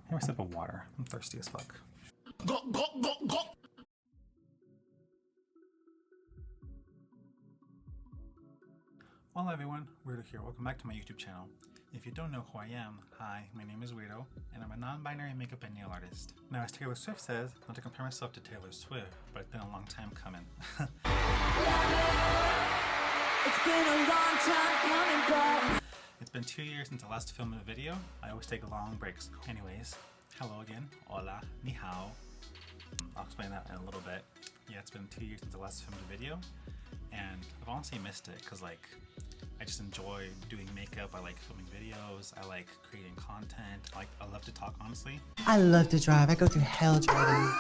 More sip of water. I'm thirsty as fuck. Hola everyone, Weirdo here. Welcome back to my YouTube channel. If you don't know who I am, hi, my name is Weirdo, and I'm a non-binary makeup and nail artist. Now, as Taylor Swift says, not to compare myself to Taylor Swift, but it's been a long time coming. It's been a long time coming back. It's been 2 years since I last filmed a video. I always take long breaks. Anyways, hello again. Hola, ni hao. I'll explain that in a little bit. Yeah, it's been 2 years since I last filmed a video, and I've honestly missed it because, like, I just enjoy doing makeup. I like filming videos. I like creating content. I love to talk, honestly. I love to drive. I go through hell driving.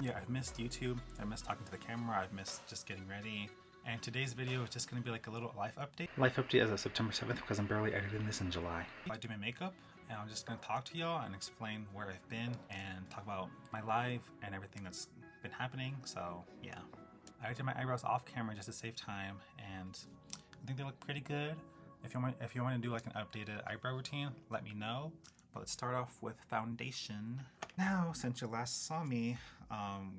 Yeah, I've missed YouTube. I miss talking to the camera. I've missed just getting ready. And today's video is just going to be like a little life update. Life update as of September 7th because I'm barely editing this in July. I do my makeup and I'm just going to talk to y'all and explain where I've been and talk about my life and everything that's been happening. So yeah. I did my eyebrows off camera just to save time, and I think they look pretty good. If you want to do like an updated eyebrow routine, let me know. But let's start off with foundation. Now, since you last saw me,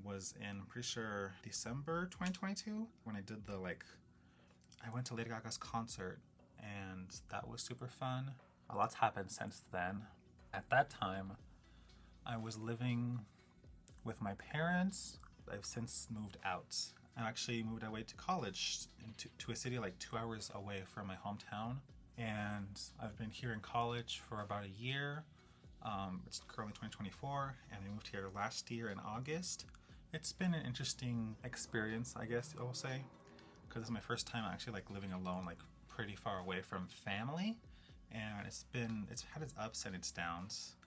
was in, I'm pretty sure, December 2022 when I did I went to Lady Gaga's concert, and that was super fun. A lot's happened since then. At that time, I was living with my parents. I've since moved out. I actually moved away to college to a city like 2 hours away from my hometown, and I've been here in college for about a year. It's currently 2024, and I moved here last year in August. It's been an interesting experience, I guess I will say, because it's my first time actually like living alone, like pretty far away from family, and it's had its ups and its downs.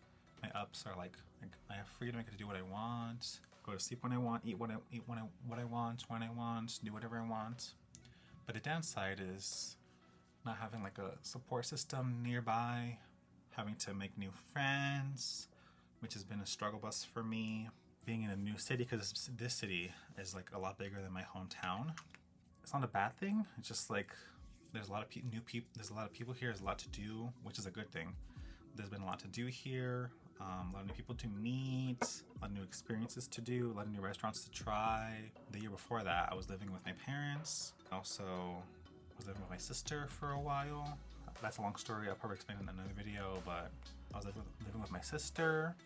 My ups are like I have freedom. I get to do what I want. Go to sleep when I want, eat what I want, when I want, do whatever I want. But the downside is not having like a support system nearby, having to make new friends, which has been a struggle bus for me. Being in a new city, because this city is like a lot bigger than my hometown. It's not a bad thing. It's just like there's a lot of new people. There's a lot of people here. There's a lot to do, which is a good thing. There's been a lot to do here. A lot of new people to meet, a lot of new experiences to do, a lot of new restaurants to try. The year before that, I was living with my parents. I also was living with my sister for a while. That's a long story. I'll probably explain it in another video, but I was living with my sister.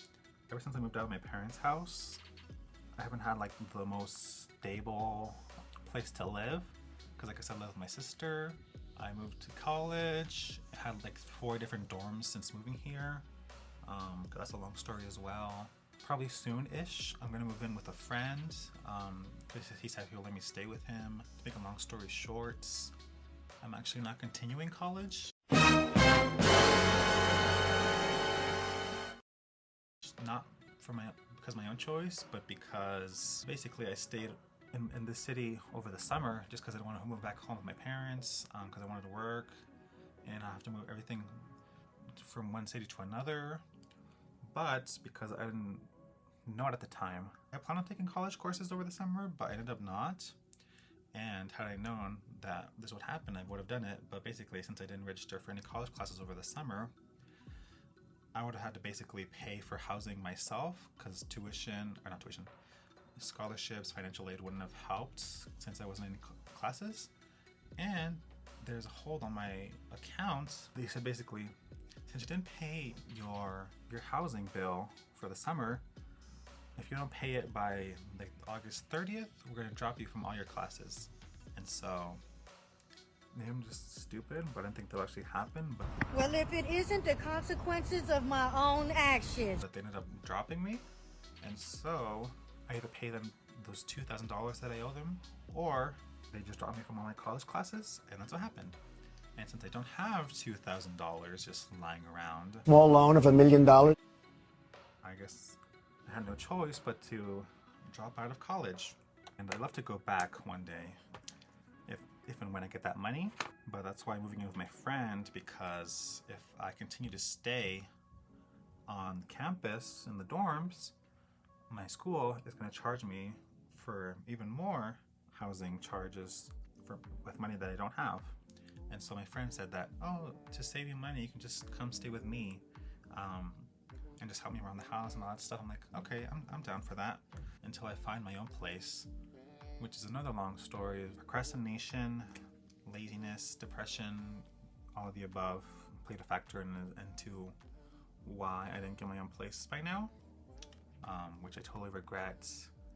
Ever since I moved out of my parents' house, I haven't had like the most stable place to live. Because like I said, I lived with my sister. I moved to college. I had like 4 different dorms since moving here. That's a long story as well. Probably soon-ish, I'm gonna move in with a friend. He said he'll let me stay with him. To make a long story short, I'm actually not continuing college. Not because of my own choice, but because basically I stayed in this city over the summer just because I didn't want to move back home with my parents, because I wanted to work, and I have to move everything from one city to another. But because I didn't know it at the time, I planned on taking college courses over the summer, but I ended up not. And had I known that this would happen, I would have done it. But basically, since I didn't register for any college classes over the summer, I would have had to basically pay for housing myself, because scholarships, financial aid wouldn't have helped since I wasn't in any classes. And there's a hold on my account. They said basically, since you didn't pay your housing bill for the summer, if you don't pay it by like August 30th, we're gonna drop you from all your classes. And so maybe I'm just stupid, but I didn't think that'll actually happen. But well, if it isn't the consequences of my own actions. But they ended up dropping me, and so I either pay them those $2,000 that I owe them, or they just dropped me from all my college classes, and that's what happened. And since I don't have $2,000 just lying around, Small loan of $1 million. I guess I had no choice but to drop out of college. And I'd love to go back one day, if and when I get that money. But that's why I'm moving in with my friend, because if I continue to stay on campus in the dorms, my school is going to charge me for even more housing charges with money that I don't have. And so my friend said that, oh, to save you money, you can just come stay with me. and just help me around the house and all that stuff. I'm like, okay, I'm down for that, until I find my own place, which is another long story. Procrastination, laziness, depression, all of the above played a factor into why I didn't get my own place by now, which I totally regret.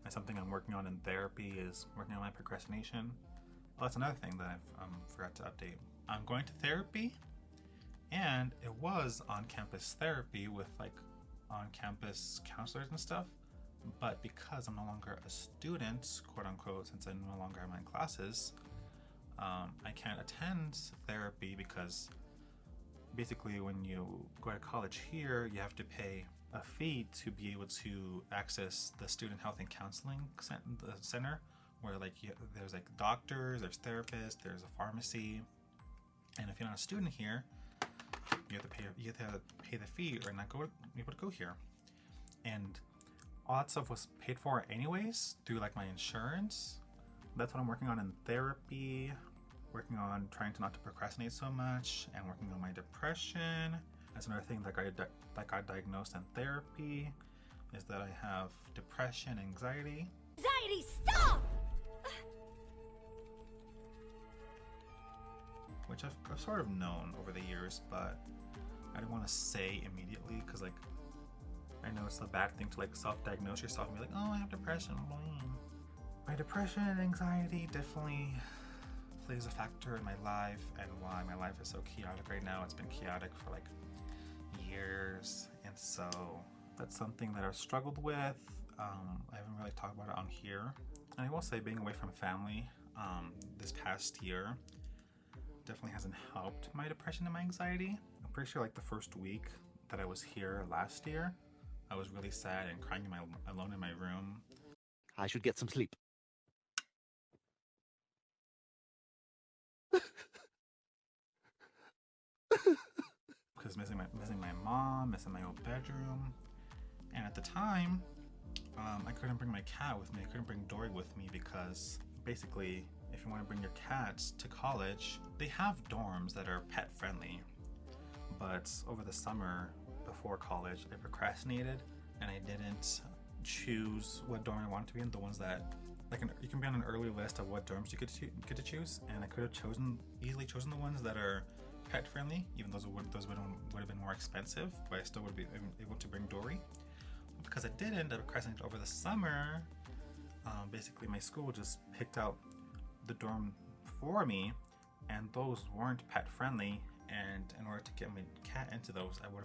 And something I'm working on in therapy is working on my procrastination. Well, that's another thing that I've forgot to update. I'm going to therapy, and it was on-campus therapy with like on-campus counselors and stuff. But because I'm no longer a student, quote unquote, since I no longer have my classes, I can't attend therapy because basically when you go to college here, you have to pay a fee to be able to access the student health and counseling center, where like there's like doctors, there's therapists, there's a pharmacy, and if you're not a student here, you have to pay the fee or not be able to go here. And all that stuff was paid for anyways through like my insurance. That's what I'm working on in therapy, working on trying to not to procrastinate so much, and working on my depression. That's another thing that got diagnosed in therapy, is that I have depression, anxiety. Anxiety, stop! Which I've sort of known over the years, but I didn't want to say immediately because like I know it's a bad thing to like self-diagnose yourself and be like, oh, I have depression. My depression and anxiety definitely plays a factor in my life and why my life is so chaotic right now. It's been chaotic for like years, and so that's something that I've struggled with. I haven't really talked about it on here. And I will say being away from family this past year definitely hasn't helped my depression and my anxiety. I'm pretty sure like the first week that I was here last year, I was really sad and crying alone in my room. I should get some sleep. Because missing my mom, missing my old bedroom. And at the time, I couldn't bring my cat with me. I couldn't bring Dory with me because basically, if you want to bring your cats to college, they have dorms that are pet friendly. But over the summer before college, I procrastinated and I didn't choose what dorm I wanted to be in. The ones that, like, you can be on an early list of what dorms you get to choose, and I could have easily chosen the ones that are pet friendly, even though those would have been more expensive, but I still would be able to bring Dory. Because I didn't, I procrastinated over the summer. Basically, my school just picked out the dorm for me, and those weren't pet friendly. And in order to get my cat into those, I would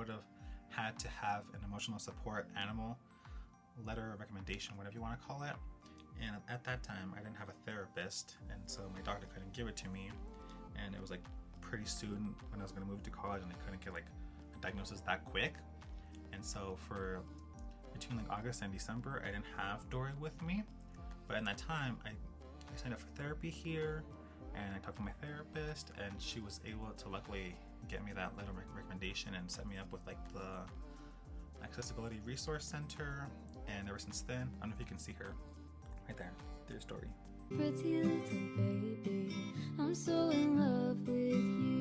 have had to have an emotional support animal letter of recommendation, whatever you want to call it. And at that time, I didn't have a therapist, and so my doctor couldn't give it to me. And it was like pretty soon when I was going to move to college, and I couldn't get like a diagnosis that quick. And so for between like August and December, I didn't have Dory with me. But in that time, I signed up for therapy here, and I talked to my therapist, and she was able to luckily get me that letter of recommendation and set me up with like the Accessibility Resource Center. And ever since then, I don't know if you can see her right there. There's Dory. Pretty little baby, I'm so in love with you.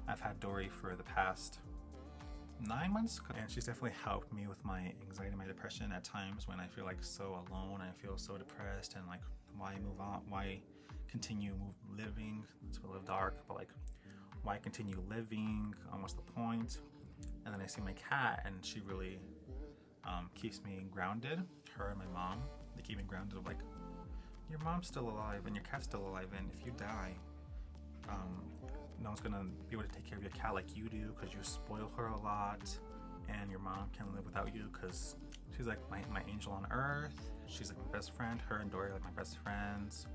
I've had Dory for the past 9 months, and she's definitely helped me with my anxiety and my depression at times when I feel like so alone, I feel so depressed, and like why move on, why continue living. It's a little dark, but like why continue living, what's the point? And then I see my cat, and she really keeps me grounded. Her and my mom, they keep me grounded of like, your mom's still alive and your cat's still alive, and if you die, no one's gonna be able to take care of your cat like you do because you spoil her a lot, and your mom can't live without you because she's like my angel on earth. She's like my best friend. Her and Dory are like my best friends,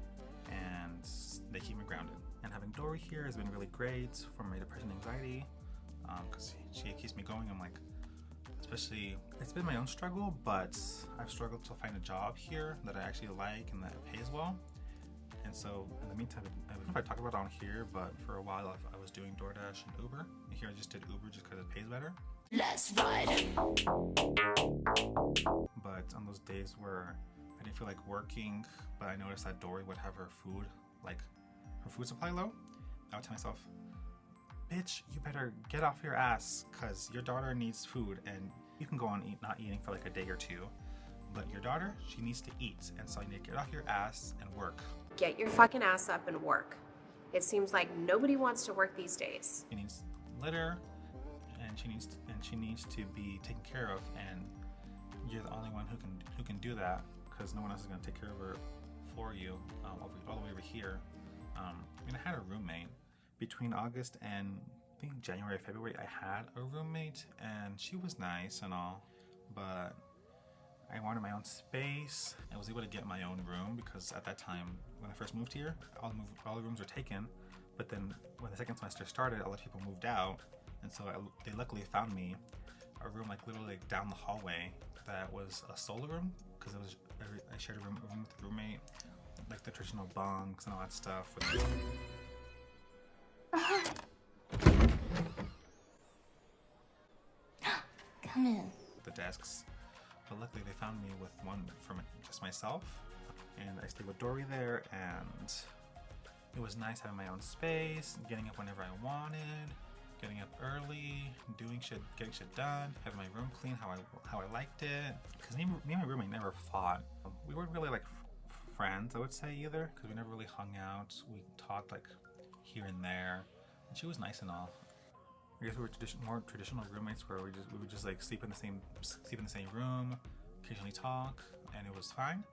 and they keep me grounded. And having Dory here has been really great for my depression and anxiety because she keeps me going. I'm like, especially, it's been my own struggle, but I've struggled to find a job here that I actually like and that pays well. And so in the meantime, I don't know if I talk about it on here, but for a while I was doing DoorDash and Uber. And here I just did Uber just because it pays better. Let's ride. But on those days where I didn't feel like working, but I noticed that Dory would have her food supply low, I would tell myself, bitch, you better get off your ass because your daughter needs food, and you can go on not eating for like a day or two, but your daughter, she needs to eat, and so you need to get off your ass and work. Get your fucking ass up and work. It seems like nobody wants to work these days. She needs litter, and she needs to be taken care of, and you're the only one who can do that because no one else is gonna take care of her for you. All the way over here. I mean, I had a roommate between August and I think January, February. I had a roommate, and she was nice and all, but I wanted my own space. I was able to get my own room because at that time, when I first moved here, all the rooms were taken. But then when the second semester started, a lot of people moved out, and so they luckily found me a room like literally like down the hallway that was a solo room because I shared a room with a roommate, like the traditional bunks and all that stuff. Come in. The desks, but luckily they found me with one from just myself, and I stayed with Dory there, and it was nice having my own space, getting up whenever I wanted, getting up early, doing shit, getting shit done, having my room clean how I liked it. Because me and my roommate never fought. We weren't really like friends, I would say, either, because we never really hung out. We talked like here and there, and she was nice and all. I guess we were more traditional roommates where we would just like sleep in the same room, occasionally talk, and it was fine.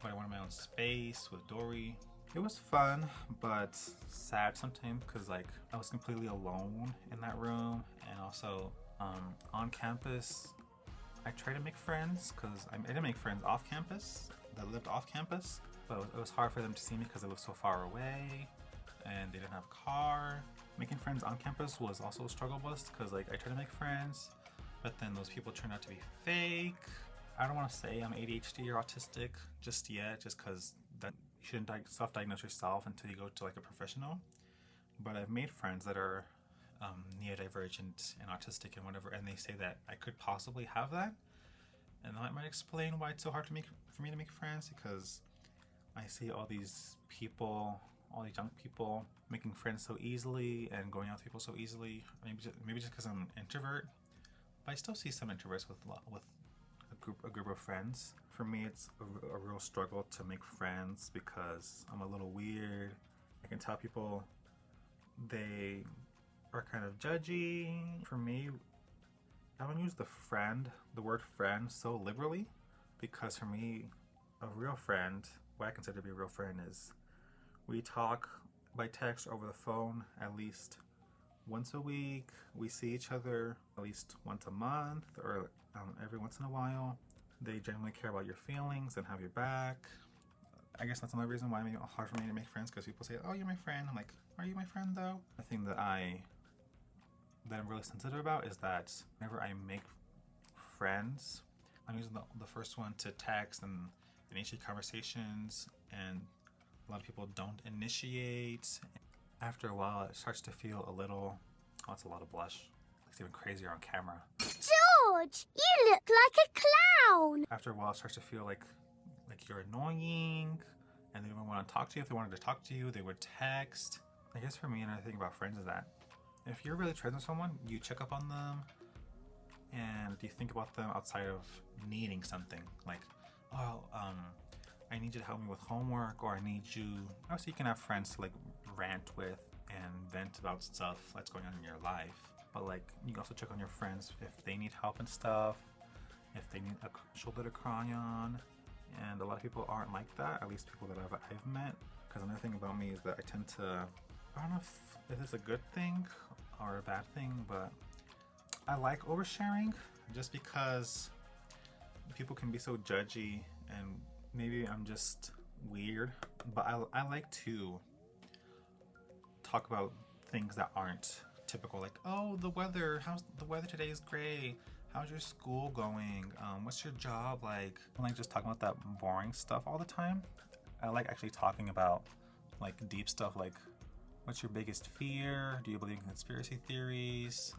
But I wanted my own space with Dory. It was fun, but sad sometimes because like I was completely alone in that room, and also on campus, I tried to make friends because I didn't make friends off campus that lived off campus, but it was hard for them to see me because I lived so far away, and they didn't have a car. Making friends on campus was also a struggle bus because like I tried to make friends, but then those people turned out to be fake. I don't want to say I'm ADHD or autistic just yet, just because that you shouldn't self-diagnose yourself until you go to like a professional. But I've made friends that are neurodivergent and autistic and whatever, and they say that I could possibly have that, and that might explain why it's so hard for me to make friends, because I see all these people, all these young people making friends so easily and going out with people so easily. Maybe just because I'm an introvert, but I still see some introverts with a group of friends. For me, it's a real struggle to make friends because I'm a little weird. I can tell people they are kind of judgy. For me, I don't use the word friend so liberally, because for me, a real friend, what I consider to be a real friend, is we talk by text or over the phone at least once a week. We see each other at least once a month or every once in a while. They genuinely care about your feelings and have your back. I guess that's another reason why it's hard for me to make friends, because people say, oh, you're my friend. I'm like, are you my friend though? The thing that I'm really sensitive about is that whenever I make friends, I'm using the first one to text and initiate conversations, and a lot of people don't initiate. After a while, it starts to feel a little, oh, it's a lot of blush. It's even crazier on camera. George, you look like a clown. After a while, it starts to feel like you're annoying, and they don't want to talk to you. If they wanted to talk to you, they would text. I guess for me, another thing about friends is that if you're really friends with someone, you check up on them, and you think about them outside of needing something. Like, oh, I need you to help me with homework, or I need you. Obviously, you can have friends to like rant with and vent about stuff that's going on in your life. But like, you can also check on your friends if they need help and stuff, if they need a shoulder to cry on. And a lot of people aren't like that, at least people that I've met. Because another thing about me is that I tend to, I don't know if it's a good thing or a bad thing, but I like oversharing just because people can be so judgy, and maybe I'm just weird, but I like to talk about things that aren't typical, like, oh, the weather today is great, how's your school going, what's your job like. I don't like just talking about that boring stuff all the time. I like actually talking about like deep stuff, like what's your biggest fear, do you believe in conspiracy theories,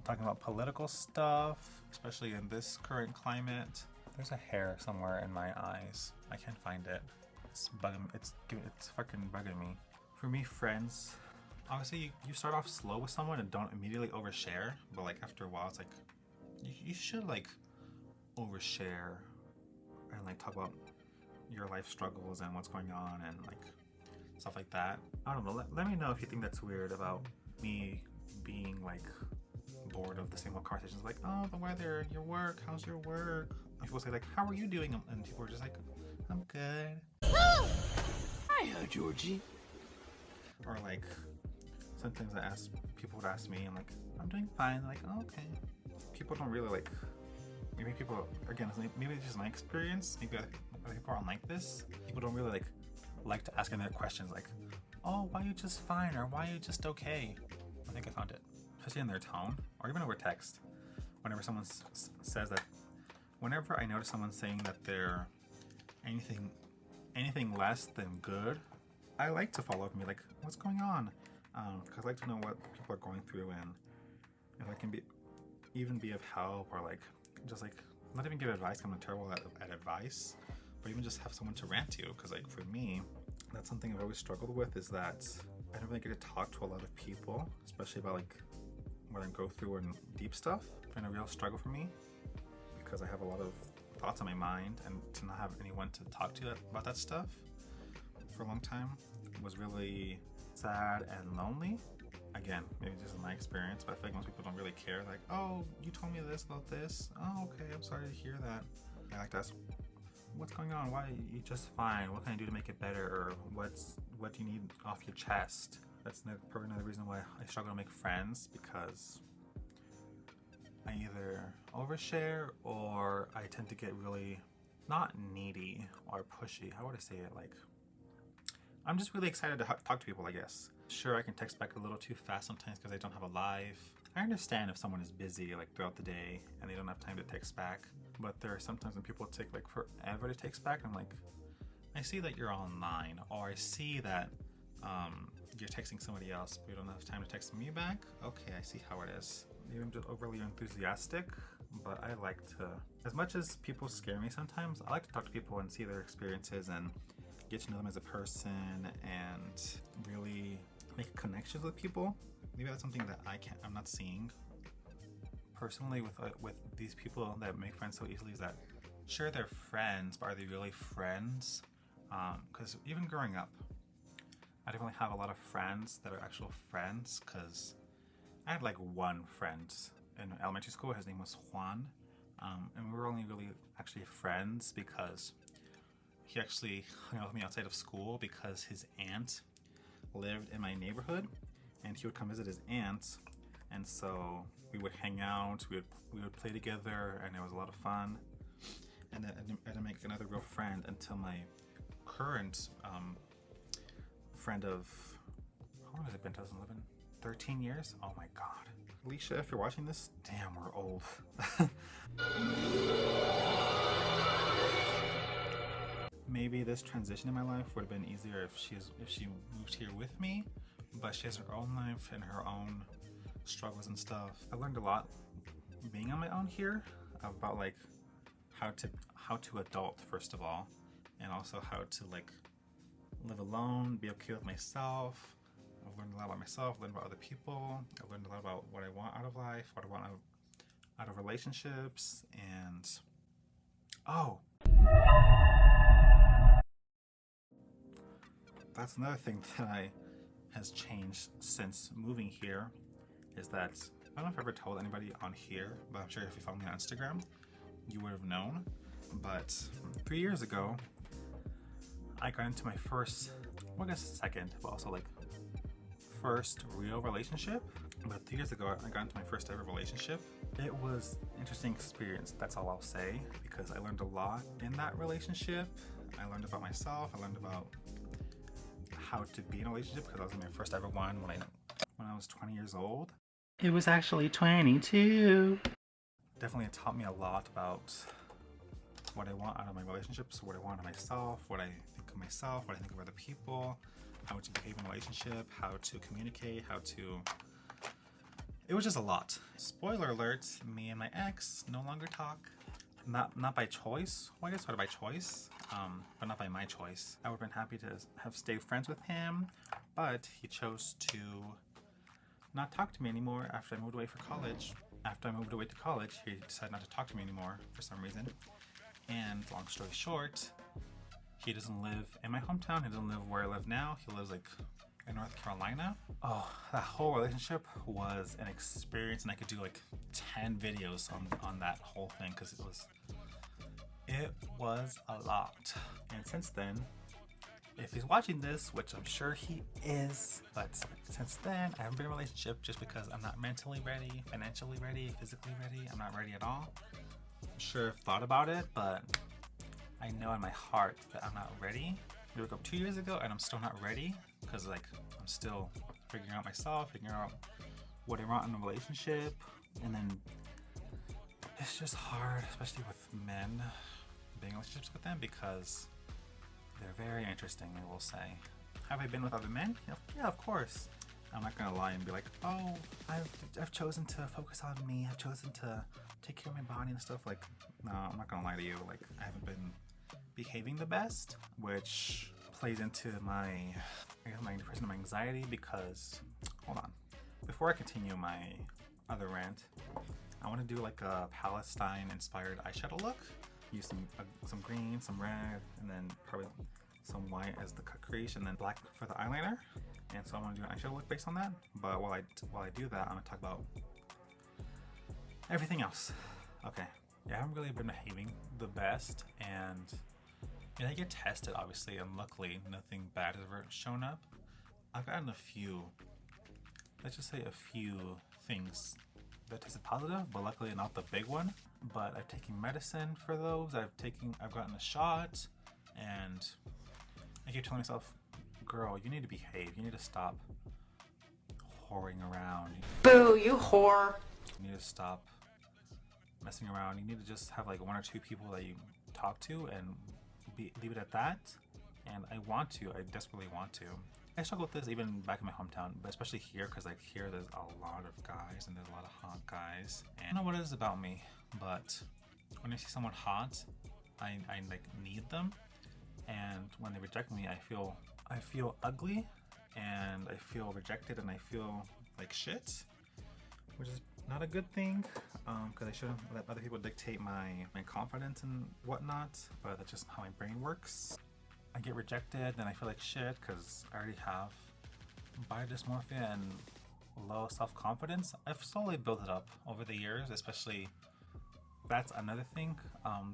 talking about political stuff, especially in this current climate. There's a hair somewhere in my eyes. I can't find it. It's bugging. It's fucking bugging me. For me, friends obviously you start off slow with someone and don't immediately overshare, but like after a while it's like you should like overshare and like talk about your life struggles and what's going on and like stuff like that. I don't know, let me know if you think that's weird about me being like bored of the same old conversations like, oh, the weather, your work, how's your work? And people say like, how are you doing? And people are just like, I'm good. Hiya, Georgie. Or like sometimes people would ask me, I'm like, I'm doing fine. They're like, oh, okay. People don't really like, maybe people, again, maybe it's just my experience, maybe other people aren't like this. People don't really like to ask their questions like, oh, why are you just fine? Or why are you just okay? I think I found it. Especially in their tone, or even over text. Whenever someone says that, whenever I notice someone saying that they're anything less than good, I like to follow up and be like, what's going on? Because I like to know what people are going through and if I can even be of help, or like just like not even give advice. I'm terrible at advice, but even just have someone to rant to. Because like for me, that's something I've always struggled with, is that I don't really get to talk to a lot of people, especially about like what I go through and deep stuff. It's been a real struggle for me because I have a lot of thoughts on my mind, and to not have anyone to talk to about that stuff for a long time was really sad and lonely. Again, maybe just in my experience, but I feel like most people don't really care. Like, oh, you told me this about this. Oh, okay, I'm sorry to hear that. I like to ask, what's going on? Why are you just fine? What can I do to make it better? Or what do you need off your chest? That's probably another reason why I struggle to make friends, because I either overshare or I tend to get really not needy or pushy. How would I say it? Like, I'm just really excited to talk to people, I guess. Sure, I can text back a little too fast sometimes because I don't have a life. I understand if someone is busy like throughout the day and they don't have time to text back, but there are sometimes when people take like forever to text back. I'm like, I see that you're online, or I see that you're texting somebody else, but you don't have time to text me back. Okay, I see how it is. Maybe I'm just overly enthusiastic, but I like to, as much as people scare me sometimes, I like to talk to people and see their experiences and get to know them as a person and really make connections with people. Maybe that's something that I'm not seeing personally with these people that make friends so easily, is that sure, they're friends, but are they really friends? Because even growing up, I didn't really have a lot of friends that are actual friends, because I had like one friend in elementary school. His name was Juan, and we were only really actually friends because he actually hung out with me outside of school because his aunt lived in my neighborhood, and he would come visit his aunt, and so we would hang out, we would play together, and it was a lot of fun. And then I didn't make another real friend until my current friend of, how long has it been, 2011? 13 years? Oh my god. Alicia, if you're watching this, damn, we're old. Maybe this transition in my life would have been easier if she moved here with me, but she has her own life and her own struggles and stuff. I learned a lot being on my own here about like how to adult, first of all, and also how to like live alone, be okay with myself. I've learned a lot about myself, learned about other people. I've learned a lot about what I want out of life, what I want out of relationships, and oh, that's another thing that has changed since moving here, is that I don't know if I ever told anybody on here, but I'm sure if you follow me on Instagram, you would have known. But 3 years ago, I got into my first, well, I guess second, but also like first real relationship. But 3 years ago, I got into my first ever relationship. It was an interesting experience, that's all I'll say, because I learned a lot in that relationship. I learned about myself, I learned about how to be in a relationship, because I was in my first ever one when I was 20 years old. It was actually 22. Definitely it taught me a lot about what I want out of my relationships, what I want out of myself, what I think of myself, what I think of other people, how to behave in a relationship, how to communicate, it was just a lot. Spoiler alert, me and my ex no longer talk. Not by choice, well I guess sort of by choice, but not by my choice. I would have been happy to have stayed friends with him, but he chose to not talk to me anymore after I moved away for college. After I moved away to college, he decided not to talk to me anymore for some reason. And long story short, he doesn't live in my hometown. He doesn't live where I live now. He lives like in North Carolina. Oh, that whole relationship was an experience, and I could do like 10 videos on that whole thing because it was a lot. And since then, if he's watching this, which I'm sure he is, but since then I haven't been in a relationship just because I'm not mentally ready, financially ready, physically ready. I'm not ready at all. I'm sure I've thought about it, but I know in my heart that I'm not ready. We broke up 2 years ago and I'm still not ready because like I'm still figuring out myself, figuring out what I want in a relationship, and then it's just hard, especially with men, being in relationships with them because they're very interesting, I will say. Have I been with other men? Yeah, of course. I'm not gonna lie and be like, oh, I've chosen to focus on me. I've chosen to take care of my body and stuff. Like, no, I'm not gonna lie to you. Like, I haven't been behaving the best, which plays into my depression and my anxiety because, hold on. Before I continue my other rant, I want to do like a Palestine-inspired eyeshadow look. Use some green, some red, and then probably some white as the cut crease, and then black for the eyeliner. And so I want to do an eyeshadow look based on that. But while I do that, I'm gonna talk about everything else. Okay, yeah, I haven't really been behaving the best, and I get tested obviously, and luckily nothing bad has ever shown up. I've gotten a few, let's just say a few things that tested positive, but luckily not the big one. But I've taken medicine for those. I've gotten a shot, and I keep telling myself, girl, you need to behave. You need to stop whoring around. Boo, you whore. You need to stop messing around. You need to just have like 1 or 2 people that you talk to and leave it at that. And I desperately want to. I struggle with this even back in my hometown, but especially here, because like here there's a lot of guys and there's a lot of hot guys. And I don't know what it is about me, but when I see someone hot, I like need them. And when they reject me, I feel ugly, and I feel rejected, and I feel like shit, which is not a good thing, because I shouldn't let other people dictate my confidence and whatnot, but that's just how my brain works. I get rejected, then I feel like shit because I already have body dysmorphia and low self-confidence. I've slowly built it up over the years, especially. That's another thing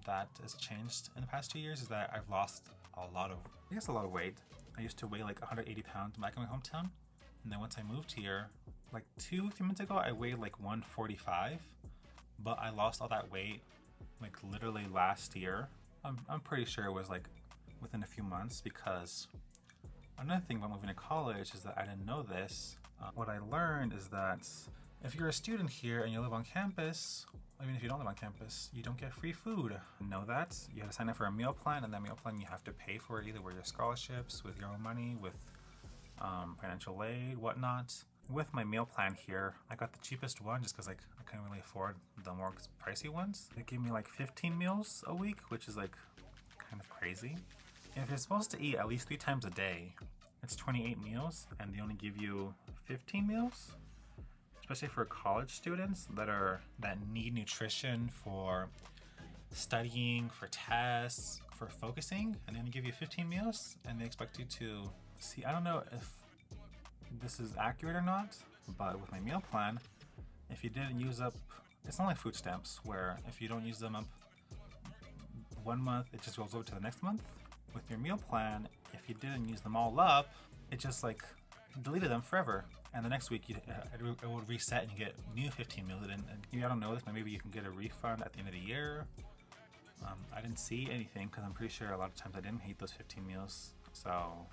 that has changed in the past 2 years, is that I've lost a lot of weight. I used to weigh like 180 pounds back in my hometown, and then once I moved here, like 2-3 months ago, I weighed like 145, but I lost all that weight like literally last year. I'm pretty sure it was like within a few months, because another thing about moving to college is that I didn't know this. What I learned is that if you're a student here and you live on campus, even if you don't live on campus, you don't get free food. Know that? You have to sign up for a meal plan, and that meal plan you have to pay for either with your scholarships, with your own money, with financial aid, whatnot. With my meal plan here, I got the cheapest one just because like I couldn't really afford the more pricey ones. They gave me like 15 meals a week, which is like kind of crazy. And if you're supposed to eat at least 3 times a day, it's 28 meals, and they only give you 15 meals. Especially for college students that need nutrition for studying, for tests, for focusing, and then they give you 15 meals, and they expect you to see. I don't know if this is accurate or not, but with my meal plan, if you didn't use up, it's not like food stamps where if you don't use them up 1 month, it just rolls over to the next month. With your meal plan, if you didn't use them all up, it just like deleted them forever, and the next week it would reset and you get new 15 meals. And I don't know this, but maybe you can get a refund at the end of the year. I didn't see anything because I'm pretty sure a lot of times I didn't eat those 15 meals. So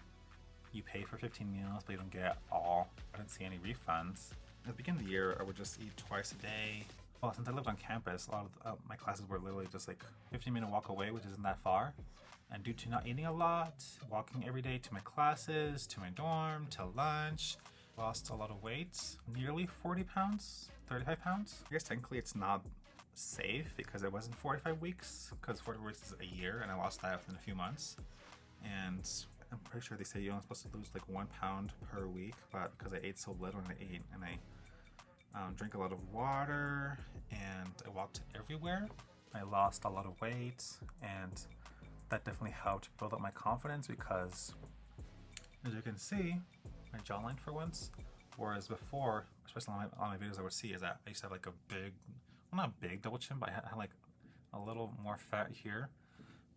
you pay for 15 meals, but you don't get all. I didn't see any refunds. At the beginning of the year, I would just eat twice a day. Well, since I lived on campus, a lot of my classes were literally just like 15-minute walk away, which isn't that far. And due to not eating a lot, walking every day to my classes, to my dorm, to lunch, lost a lot of weight, nearly 40 pounds, 35 pounds. I guess technically it's not safe because it wasn't 45 weeks, because 45 weeks is a year, and I lost that within a few months. And I'm pretty sure they say you're only supposed to lose like 1 pound per week, but because I ate so little and I drank a lot of water and I walked everywhere, I lost a lot of weight, and that definitely helped build up my confidence because, as you can see, my jawline for once, whereas before, especially on my videos I would see, is that I used to have like a big, well not big double chin, but I had like a little more fat here.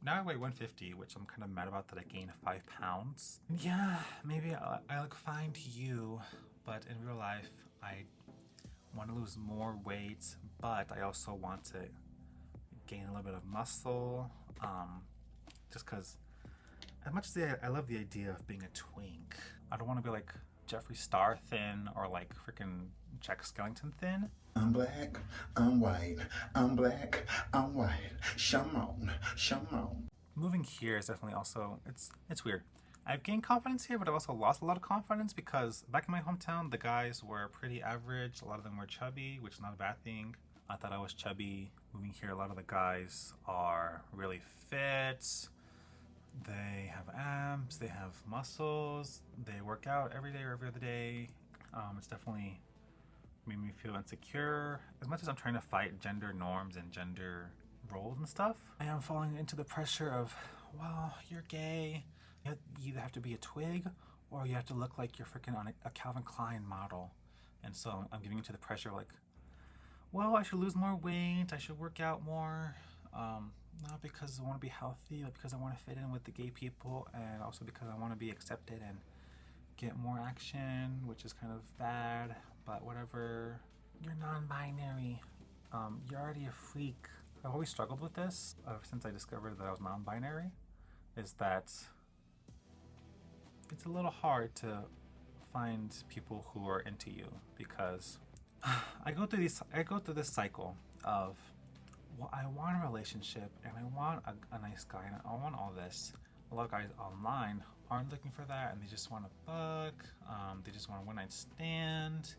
Now I weigh 150, which I'm kind of mad about that I gained 5 pounds. Yeah, maybe I look fine to you, but in real life, I want to lose more weight, but I also want to gain a little bit of muscle, just because as much as I love the idea of being a twink, I don't want to be like Jeffree Star thin or like freaking Jack Skellington thin. I'm black, I'm white, I'm black, I'm white. Shamon, Shamon. Moving here is definitely also, it's weird. I've gained confidence here, but I've also lost a lot of confidence because back in my hometown, the guys were pretty average. A lot of them were chubby, which is not a bad thing. I thought I was chubby. Moving here, a lot of the guys are really fit. They have abs, they have muscles, they work out every day or every other day. It's definitely made me feel insecure. As much as I'm trying to fight gender norms and gender roles and stuff, I am falling into the pressure of, well, you're gay. You either have to be a twig or you have to look like you're freaking on a Calvin Klein model. And so I'm giving into the pressure of like, well, I should lose more weight, I should work out more. Not because I want to be healthy, but because I want to fit in with the gay people, and also because I want to be accepted and get more action, which is kind of bad, but whatever. You're non-binary. You're already a freak. I've always struggled with this ever since I discovered that I was non-binary, is that it's a little hard to find people who are into you because I go through this cycle of, well, I want a relationship and I want a nice guy and I want all this. A lot of guys online aren't looking for that and they just want to fuck. They just want a one-night stand,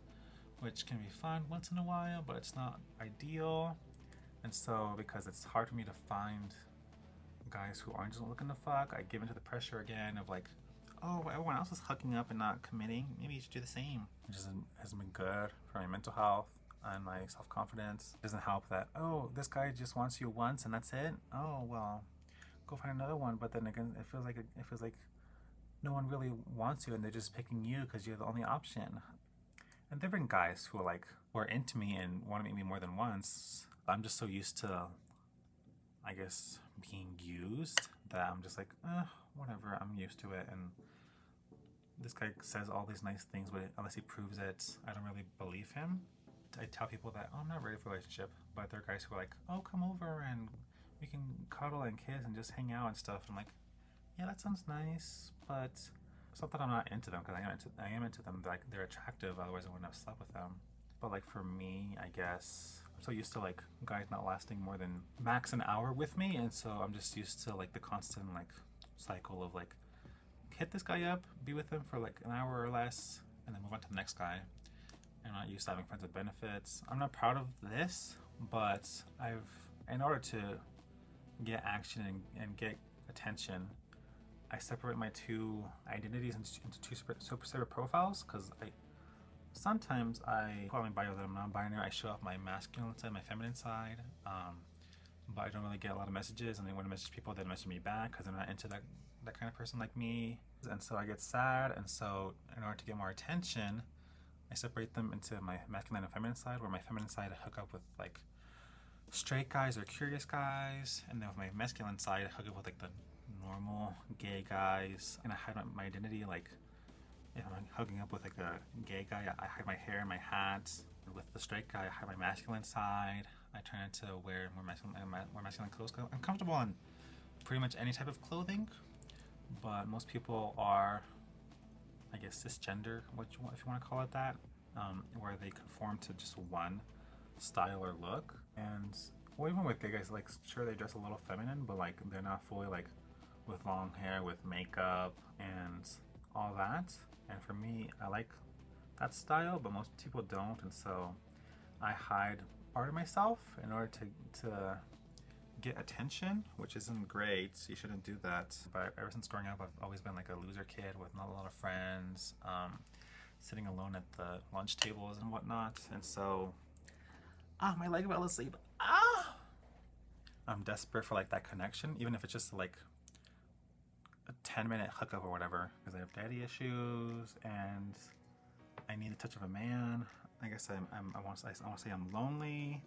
which can be fun once in a while, but it's not ideal. And so because it's hard for me to find guys who aren't just looking to fuck, I give into the pressure again of like, oh, everyone else is hooking up and not committing. Maybe you should do the same. It just hasn't been good for my mental health and my self-confidence. It doesn't help that, oh, this guy just wants you once and that's it. Oh, well, go find another one. But then again, it feels like no one really wants you and they're just picking you because you're the only option. And there've been guys who are into me and want to meet me more than once. I'm just so used to, I guess, being used that I'm just like, whatever, I'm used to it. And this guy says all these nice things, but unless he proves it, I don't really believe him. I tell people that, oh, I'm not ready for a relationship, but there are guys who are like, oh, come over and we can cuddle and kiss and just hang out and stuff. I'm like, yeah, that sounds nice, but it's not that I'm not into them, because I am into them. Like, they're attractive, otherwise I wouldn't have slept with them. But like for me, I guess I'm so used to like guys not lasting more than max an hour with me, and so I'm just used to like the constant like cycle of like hit this guy up, be with him for like an hour or less, and then move on to the next guy. I'm not used to having friends with benefits. I'm not proud of this, but in order to get action and get attention, I separate my two identities into two separate profiles, because sometimes I put on my bio that I'm non-binary. I show off my masculine side, my feminine side, but I don't really get a lot of messages, and then when I message people, they message me back because they're not into that kind of person like me, and so I get sad. And so in order to get more attention, I separate them into my masculine and feminine side, where my feminine side I hook up with like straight guys or curious guys, and then with my masculine side I hook up with like the normal gay guys, and I hide my identity. Like if I'm hooking up with like a gay guy, I hide my hair and my hat. With the straight guy, I hide my masculine side. I try not to wear more masculine clothes. I'm comfortable in pretty much any type of clothing, but most people are, I guess, cisgender, if you want to call it that, where they conform to just one style or look. And well, even with gay guys, like sure they dress a little feminine, but like they're not fully like with long hair, with makeup and all that. And for me, I like that style, but most people don't, and so I hide part of myself in order to get attention, which isn't great. You shouldn't do that. But ever since growing up, I've always been like a loser kid with not a lot of friends, sitting alone at the lunch tables and whatnot. And so, my leg fell asleep. I'm desperate for like that connection, even if it's just like a 10-minute hookup or whatever, because I have daddy issues and I need the touch of a man. I guess I want to say I'm lonely.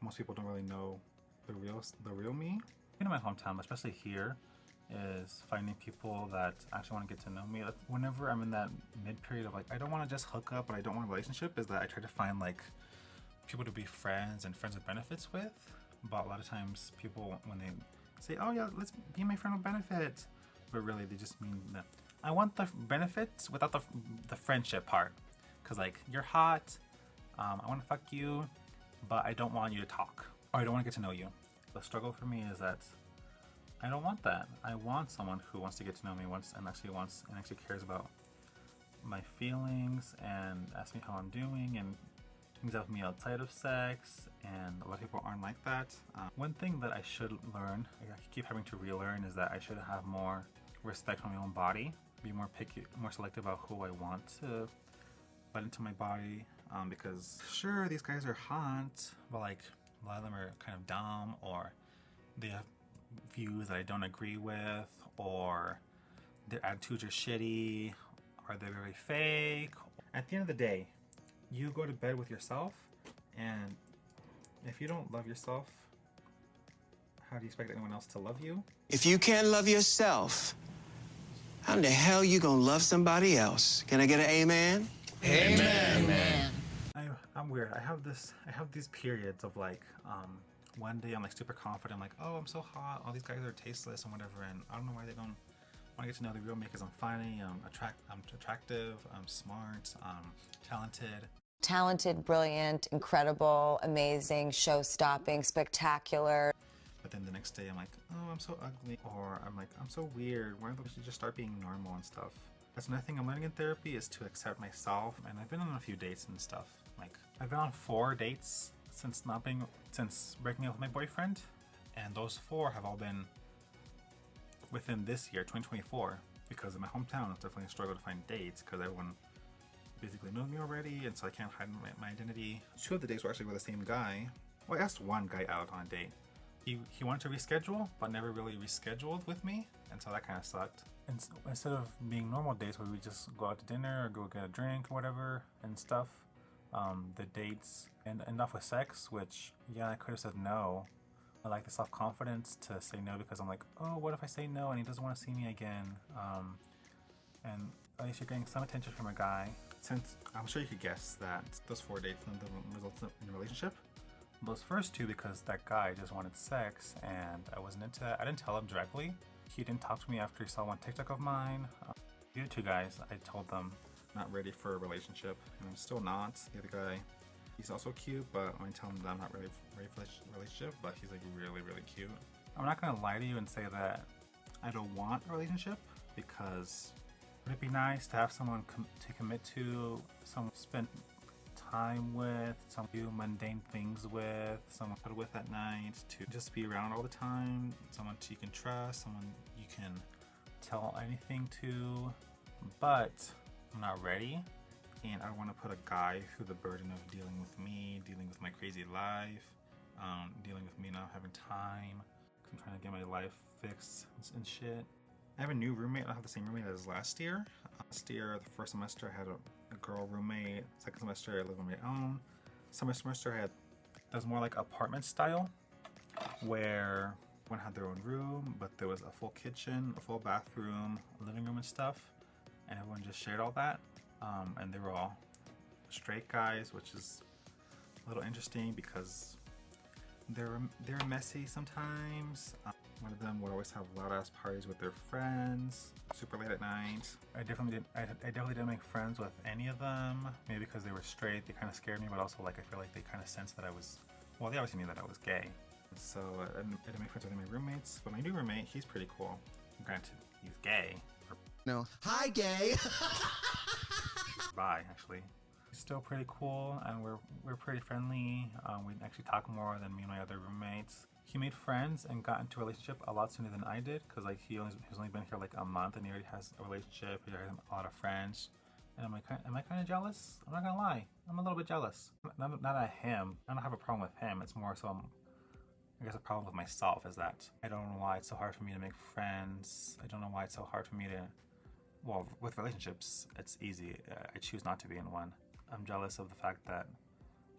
Most people don't really know the real me. In my hometown, especially here, is finding people that actually want to get to know me. Whenever I'm in that mid period of like, I don't want to just hook up, but I don't want a relationship, is that I try to find like people to be friends and friends with benefits with. But a lot of times people, when they say, oh yeah, let's be my friend with benefits, but really they just mean that I want the benefits without the friendship part. Cause like, you're hot, I want to fuck you, but I don't want you to talk, or I don't want to get to know you. The struggle for me is that I don't want that. I want someone who wants to get to know me and actually cares about my feelings and asks me how I'm doing and things out with me outside of sex, and a lot of people aren't like that. One thing that I should learn, I keep having to relearn, is that I should have more respect for my own body, be more picky, more selective about who I want to let into my body, because sure, these guys are hot, but like a lot of them are kind of dumb, or they have views that I don't agree with, or their attitudes are shitty, or they're very fake. At the end of the day, you go to bed with yourself, and if you don't love yourself, how do you expect anyone else to love you? If you can't love yourself, how in the hell you gonna love somebody else? Can I get an amen? Amen. I'm weird. I have these periods of like, one day I'm like super confident, I'm like, oh, I'm so hot, all these guys are tasteless and whatever, and I don't know why they don't want to get to know the real me, because I'm funny, I'm attractive, I'm smart, talented. Talented, brilliant, incredible, amazing, show-stopping, spectacular. But then the next day I'm like, oh, I'm so ugly, or I'm like, I'm so weird. Why don't we just start being normal and stuff? That's another thing I'm learning in therapy, is to accept myself. And I've been on a few dates and stuff. Like, I've been on 4 dates since breaking up with my boyfriend, and those 4 have all been within this year, 2024, because in my hometown it's definitely a struggle to find dates because everyone basically knows me already, and so I can't hide my identity. 2 of the dates were actually with the same guy. Well, I asked one guy out on a date. He wanted to reschedule, but never really rescheduled with me, and so that kind of sucked. And so, instead of being normal dates where we just go out to dinner or go get a drink or whatever and stuff, the dates end off with sex, which, yeah, I could have said no. I like the self-confidence to say no, because I'm like, oh, what if I say no and he doesn't want to see me again? And at least you're getting some attention from a guy. Since I'm sure you could guess that those 4 dates resulted in a relationship. Those first 2, because that guy just wanted sex and I wasn't into that. I didn't tell him directly. He didn't talk to me after he saw one TikTok of mine. The other 2 guys, I told them not ready for a relationship, and I'm still not. The other guy, he's also cute, but when I tell him that I'm not ready for a relationship, but he's like really, really cute. I'm not gonna lie to you and say that I don't want a relationship, because would it be nice to have someone to commit to, someone spend time with, someone do mundane things with, someone put with at night, to just be around all the time, someone you can trust, someone you can tell anything to, but I'm not ready, and I don't want to put a guy through the burden of dealing with me, dealing with my crazy life, dealing with me not having time. I'm trying to get my life fixed and shit. I have a new roommate. I don't have the same roommate as last year. Last year, the first semester, I had a girl roommate. Second semester, I lived on my own. Summer semester, it was more like apartment style, where everyone had their own room, but there was a full kitchen, a full bathroom, a living room and stuff, and everyone just shared all that. And they were all straight guys, which is a little interesting because they're messy sometimes. One of them would always have loud ass parties with their friends, super late at night. I definitely didn't make friends with any of them. Maybe because they were straight, they kind of scared me, but also like I feel like they kind of sensed that I was, well, they obviously knew that I was gay. So I didn't make friends with any of my roommates, but my new roommate, he's pretty cool. Granted, he's gay. No. Hi, gay. Bi, actually. He's still pretty cool, and we're pretty friendly. We actually talk more than me and my other roommates. He made friends and got into a relationship a lot sooner than I did, because like he's only been here like a month and he already has a relationship. He already has a lot of friends, and I'm like, am I kind of jealous? I'm not gonna lie, I'm a little bit jealous. Not at him. I don't have a problem with him. It's more so I guess a problem with myself is that I don't know why it's so hard for me to make friends. I don't know why it's so hard for me to, well, with relationships, it's easy. I choose not to be in one. I'm jealous of the fact that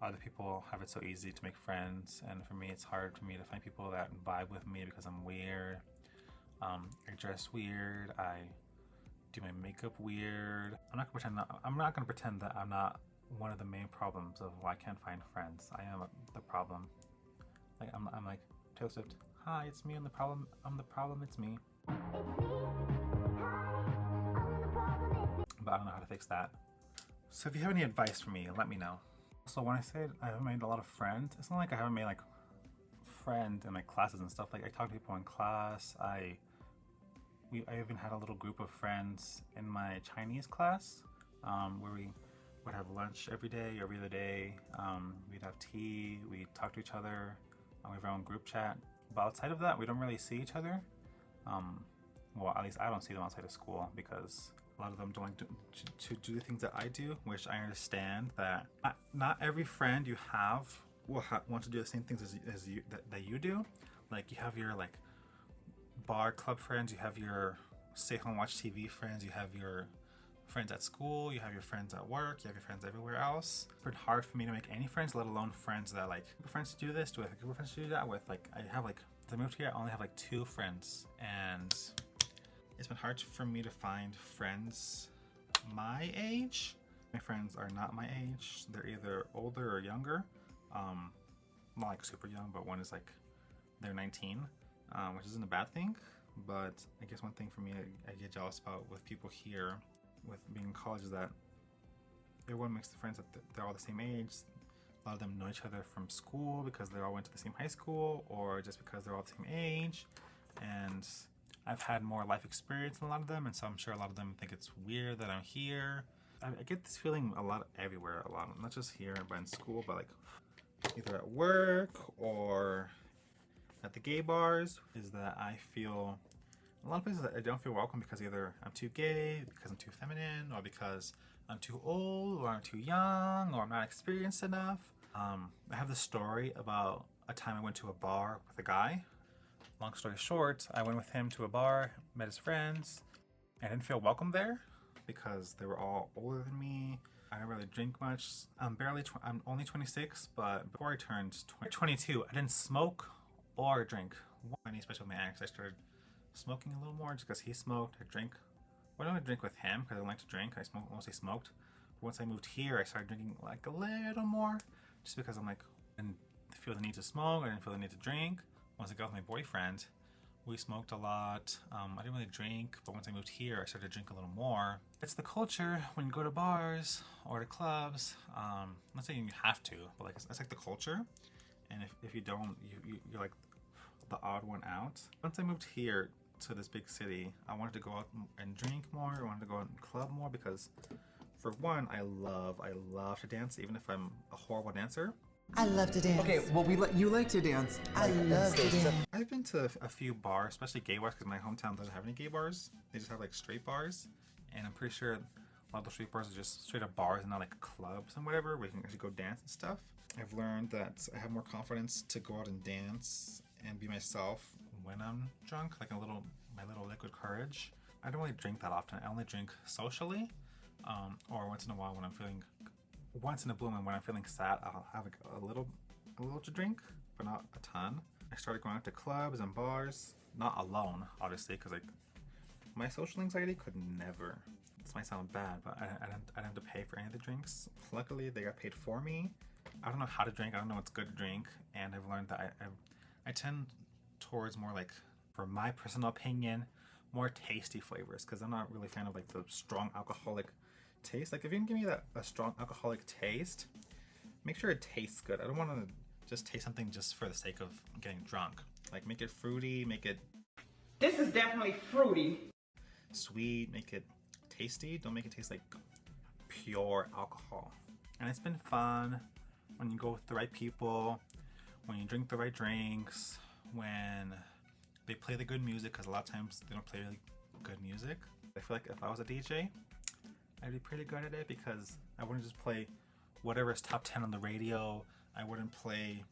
other people have it so easy to make friends, and for me it's hard for me to find people that vibe with me because I'm weird. I dress weird, I do my makeup weird. I'm not gonna pretend that I'm not one of the main problems of why I can't find friends. I am the problem. Like I'm like, Taylor Swift, hi, it's me, I'm the problem, it's me. But I don't know how to fix that. So if you have any advice for me, let me know. So when I say I haven't made a lot of friends, it's not like I haven't made like friends in my classes and stuff. Like I talk to people in class. I even had a little group of friends in my Chinese class, where we would have lunch every day, every other day. We'd have tea, we'd talk to each other, we have our own group chat. But outside of that, we don't really see each other. Well, at least I don't see them outside of school, because a lot of them don't like to do the things that I do, which I understand that not every friend you have will want to do the same things as you that you do. Like you have your like bar club friends, you have your stay home watch TV friends, you have your friends at school, you have your friends at work, you have your friends everywhere else. It's been hard for me to make any friends, let alone friends that like friends to do this with, friends to do that with. Like I have like, since I moved here, I only have like 2 friends, and it's been hard for me to find friends my age. My friends are not my age. They're either older or younger. Not like super young, but one is like, they're 19, which isn't a bad thing. But I guess one thing for me I get jealous about with people here, with being in college, is that everyone makes the friends that they're all the same age. A lot of them know each other from school because they all went to the same high school, or just because they're all the same age. And I've had more life experience than a lot of them, and so I'm sure a lot of them think it's weird that I'm here. I get this feeling a lot everywhere, a lot, not just here, but in school, but like either at work or at the gay bars, is that I feel a lot of places that I don't feel welcome because either I'm too gay, because I'm too feminine, or because I'm too old, or I'm too young, or I'm not experienced enough. I have this story about a time I went to a bar with a guy. Long story short, I went with him to a bar, met his friends. I didn't feel welcome there because they were all older than me. I don't really drink much. I'm only 26, but before I turned 22, I didn't smoke or drink. Especially with my ex, I started smoking a little more just because he smoked. I drank. Well, I don't drink with him because I don't like to drink. I mostly smoked. But once I moved here, I started drinking like a little more, just because I'm like, I didn't feel the need to smoke. I didn't feel the need to drink. Once I got with my boyfriend, we smoked a lot. I didn't really drink, but once I moved here, I started to drink a little more. It's the culture when you go to bars or to clubs. I'm not saying you have to, but like it's like the culture. And if you don't, you're like the odd one out. Once I moved here to this big city, I wanted to go out and drink more. I wanted to go out and club more because, for one, I love to dance, even if I'm a horrible dancer. I love to dance. Okay, well, you like to dance. I love to dance. I've been to a few bars, especially gay bars, because my hometown doesn't have any gay bars. They just have like straight bars, and I'm pretty sure a lot of the straight bars are just straight up bars and not like clubs and whatever, where you can actually go dance and stuff. I've learned that I have more confidence to go out and dance and be myself when I'm drunk, like my little liquid courage. I don't really drink that often. I only drink socially, or once in a while when I'm feeling. Once in a blue moon, when I'm feeling sad, I'll have like a little to drink, but not a ton. I started going out to clubs and bars, not alone, obviously, because like my social anxiety could never. This might sound bad, but I didn't have to pay for any of the drinks. Luckily, they got paid for me. I don't know how to drink. I don't know what's good to drink, and I've learned that I tend towards more like, for my personal opinion, more tasty flavors, because I'm not really a fan of like the strong alcoholic taste. Like if you can give me a strong alcoholic taste, make sure it tastes good. I don't want to just taste something just for the sake of getting drunk. Like make it fruity, make it... This is definitely fruity. Sweet, make it tasty. Don't make it taste like pure alcohol. And it's been fun when you go with the right people, when you drink the right drinks, when they play the good music, because a lot of times they don't play really good music. I feel like if I was a DJ, I'd be pretty good at it, because I wouldn't just play whatever is top 10 on the radio. I wouldn't play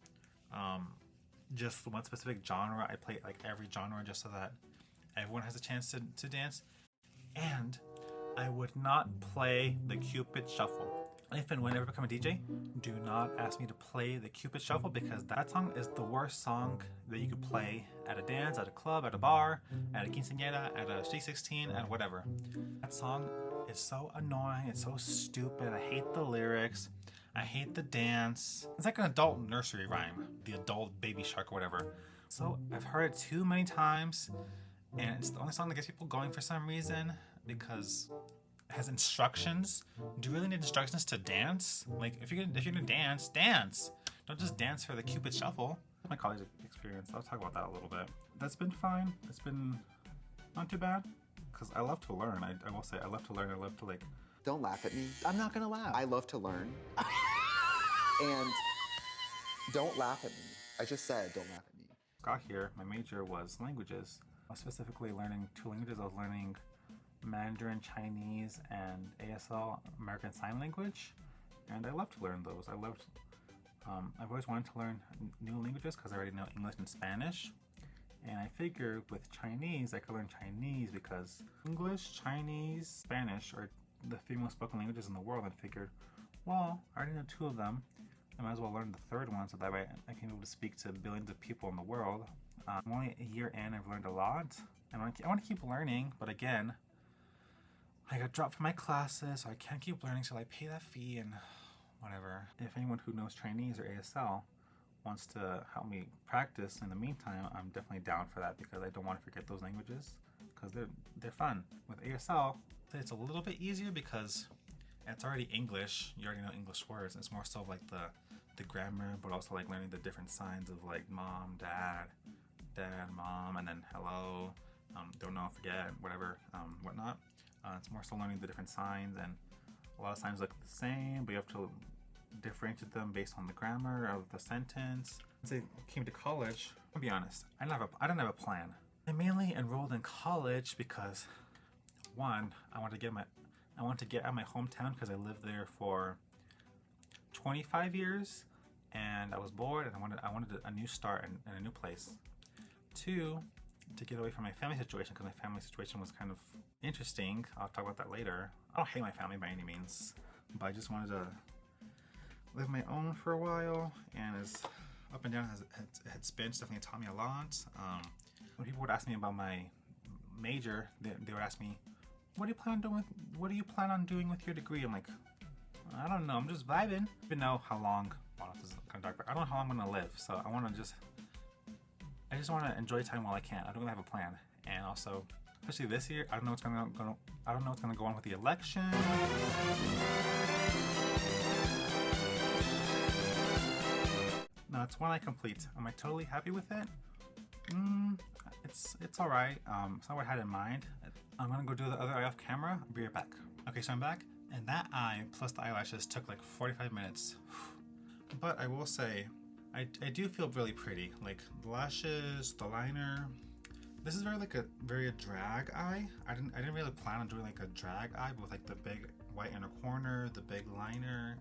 just one specific genre. I play like every genre just so that everyone has a chance to dance. And I would not play the Cupid Shuffle. If and when I ever become a DJ, do not ask me to play the Cupid Shuffle, because that song is the worst song that you could play at a dance, at a club, at a bar, at a quinceañera, at a Sweet 16, at whatever. That song is so annoying, it's so stupid, I hate the lyrics, I hate the dance. It's like an adult nursery rhyme, the adult baby shark or whatever. So I've heard it too many times, and it's the only song that gets people going for some reason, because it has instructions. Do you really need instructions to dance? Like, if you're gonna dance, dance! Don't just dance for the Cupid Shuffle. My college experience, I'll talk about that a little bit. That's been fine. It's been not too bad, because I love to learn. I will say, I love to learn. I love to, like... Don't laugh at me. I'm not gonna laugh. I love to learn. And don't laugh at me. I just said, don't laugh at me. Got here, my major was languages. I was specifically learning 2 languages. I was learning Mandarin, Chinese, and ASL, American Sign Language. And I love to learn those. I've always wanted to learn new languages because I already know English and Spanish. And I figured with Chinese, I could learn Chinese because English, Chinese, Spanish are the 3 most spoken languages in the world. And figured, well, I already know 2 of them. I might as well learn the 3rd one so that way I can be able to speak to billions of people in the world. I'm only a year in, I've learned a lot. And I want to keep learning, but again, I got dropped from my classes, so I can't keep learning, so I pay that fee and whatever. If anyone who knows Chinese or ASL wants to help me practice in the meantime, I'm definitely down for that, because I don't want to forget those languages, because they're fun. With ASL, it's a little bit easier because it's already English. You already know English words. It's more so like the grammar, but also like learning the different signs of like mom, dad, mom, and then hello, don't know, forget, whatever, whatnot. It's more so learning the different signs, and a lot of signs look the same, but you have to differentiate them based on the grammar of the sentence. Once I came to college, I'll be honest, I didn't have a plan. I mainly enrolled in college because, one, I wanted to get out of my hometown because I lived there for 25 years, and I was bored, and I wanted a new start in a new place. 2, to get away from my family situation, because my family situation was kind of interesting. I'll talk about that later. I don't hate my family by any means, but I just wanted to live my own for a while, and as up and down as it had spin, definitely taught me a lot. When people would ask me about my major, they would ask me, what do you plan on doing with your degree? I'm like, I don't know, I'm just vibing. I don't know how long, well, this is kind of dark, but I don't know how long I'm gonna live, so I just want to enjoy time while I can. I don't really have a plan. And also, especially this year, I don't know what's gonna go on with the election. No, it's one I complete. Am I totally happy with it? It's all right. It's not what I had in mind. I'm gonna go do the other eye off camera. I'll be right back. Okay, so I'm back, and that eye plus the eyelashes took like 45 minutes. But I will say, I do feel really pretty. Like the lashes, the liner. This is very a drag eye. I didn't really plan on doing like a drag eye, but with like the big white inner corner, the big liner.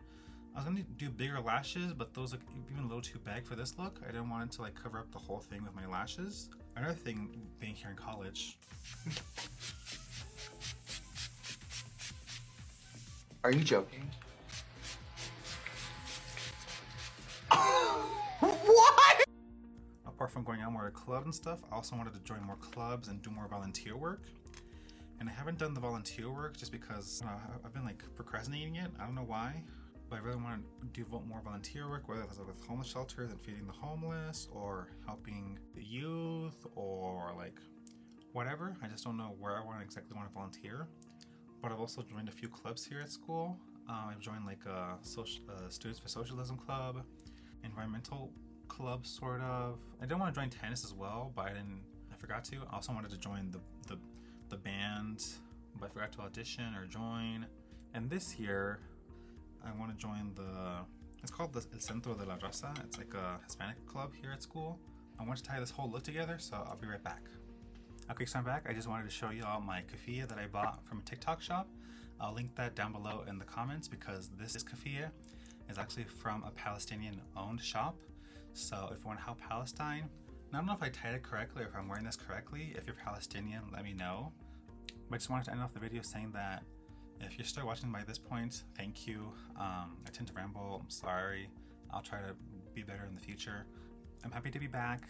I was gonna do bigger lashes, but those look even a little too big for this look. I didn't want it to like cover up the whole thing with my lashes. Another thing being here in college. Are you joking? What? Apart from going out more to clubs and stuff, I also wanted to join more clubs and do more volunteer work. And I haven't done the volunteer work just because I've been like procrastinating it. I don't know why, but I really want to do more volunteer work, whether it's with homeless shelters and feeding the homeless, or helping the youth, or like whatever. I just don't know where I exactly want to volunteer. But I've also joined a few clubs here at school. I've joined like a Students for Socialism club, environmental club, sort of. I didn't want to join tennis as well, but I forgot to. I also wanted to join the band, but I forgot to audition or join. And this year, I want to join it's called the El Centro de la Raza. It's like a Hispanic club here at school. I want to tie this whole look together, so I'll be right back. Okay, so I'm back. I just wanted to show you all my keffiyeh that I bought from a TikTok shop. I'll link that down below in the comments because this keffiyeh is actually from a Palestinian-owned shop. So if you want to help Palestine, I don't know if I tied it correctly or if I'm wearing this correctly. If you're Palestinian, let me know. But I just wanted to end off the video saying that if you're still watching by this point, thank you. I tend to ramble, I'm sorry. I'll try to be better in the future. I'm happy to be back.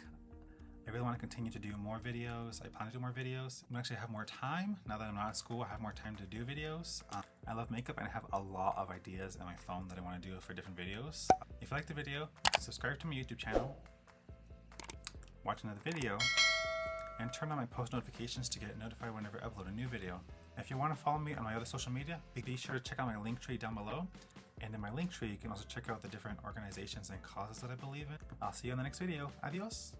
I really want to continue to do more videos. I plan to do more videos. I'm actually have more time. Now that I'm not at school, I have more time to do videos. I love makeup and I have a lot of ideas on my phone that I want to do for different videos. If you like the video, subscribe to my YouTube channel, watch another video, and turn on my post notifications to get notified whenever I upload a new video. If you want to follow me on my other social media, be sure to check out my link tree down below. And in my link tree, you can also check out the different organizations and causes that I believe in. I'll see you in the next video. Adios!